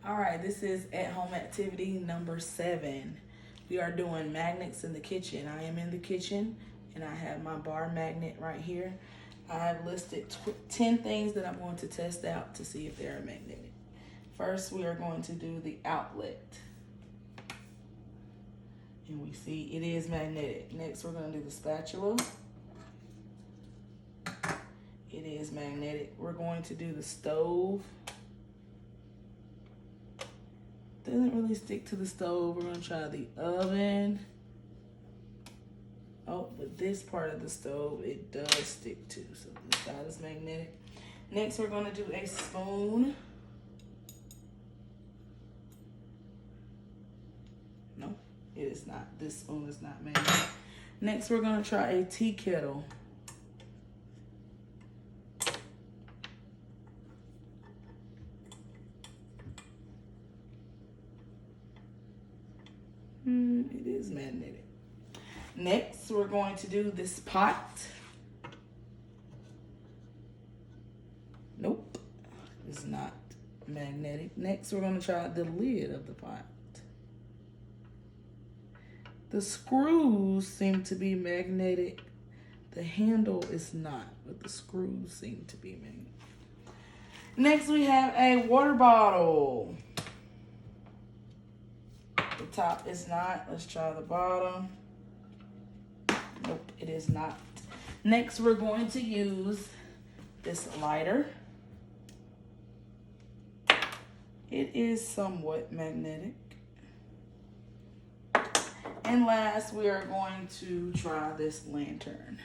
All right, this is at home activity number 7. We are doing magnets in the kitchen. I am in the kitchen and I have my bar magnet right here. I have listed 10 things that I'm going to test out to see if they are magnetic. First, we are going to do the outlet. And we see it is magnetic. Next, we're going to do the spatula. It is magnetic. We're going to do the stove. Doesn't really stick to the stove. We're going to try the oven. Oh, but this part of the stove, it does stick to. So this side is magnetic. Next, we're going to do a spoon. No, it is not. This spoon is not magnetic. Next, we're going to try a tea kettle. It is magnetic. Next, we're going to do this pot. Nope, it's not magnetic. Next, we're going to try the lid of the pot. The screws seem to be magnetic. The handle is not, but the screws seem to be magnetic. Next, we have a water bottle. The top is not. Let's try the bottom. Nope, it is not. Next, we're going to use this lighter. It is somewhat magnetic. And last, we are going to try this lantern.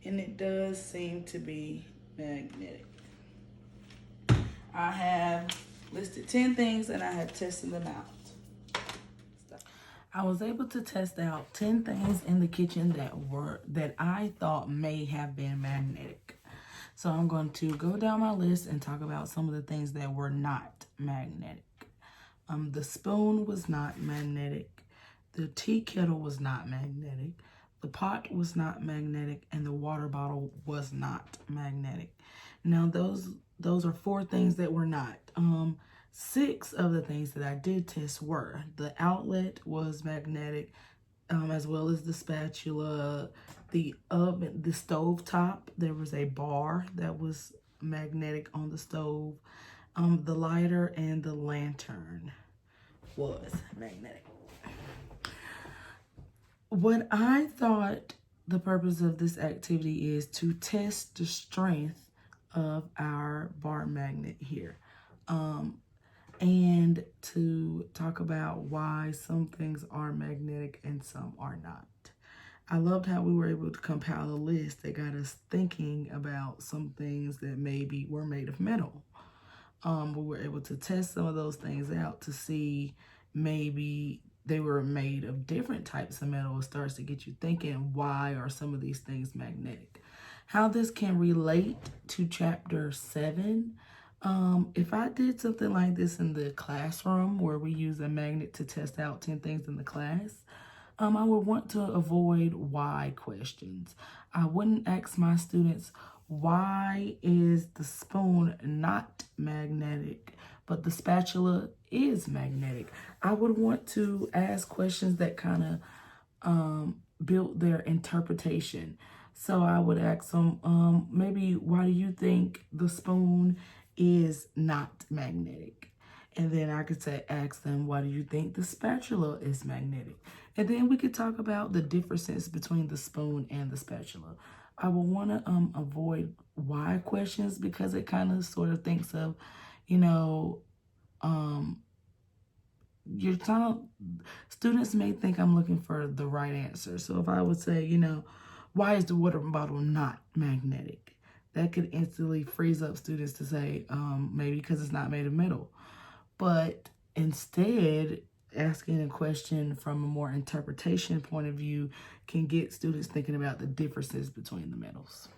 And it does seem to be magnetic. I have listed 10 things and I have tested them out. I was able to test out 10 things in the kitchen that I thought may have been magnetic. So I'm going to go down my list and talk about some of the things that were not magnetic. The spoon was not magnetic. The tea kettle was not magnetic. The pot was not magnetic, and the water bottle was not magnetic. Now those are 4 things that were not. 6 of the things that I did test were. The outlet was magnetic, as well as the spatula, the oven, the stove top. There was a bar that was magnetic on the stove. The lighter and the lantern was magnetic. What I thought the purpose of this activity is to test the strength of our bar magnet here. And to talk about why some things are magnetic and some are not. I loved how we were able to compile a list that got us thinking about some things that maybe were made of metal. We were able to test some of those things out to see maybe they were made of different types of metal. It starts to get you thinking, why are some of these things magnetic? How this can relate to chapter 7. If I did something like this in the classroom where we use a magnet to test out 10 things in the class, I would want to avoid why questions. I wouldn't ask my students, why is the spoon not magnetic, but the spatula is magnetic? I would want to ask questions that kind of build their interpretation. So I would ask them, maybe, why do you think the spoon is not magnetic? And then I could ask them, why do you think the spatula is magnetic? And then we could talk about the differences between the spoon and the spatula. I will want to avoid why questions because it kind of sort of thinks of, students may think I'm looking for the right answer. So if I would say, why is the water bottle not magnetic? That could instantly freeze up students to say, maybe because it's not made of metal. But instead, asking a question from a more interpretation point of view can get students thinking about the differences between the metals.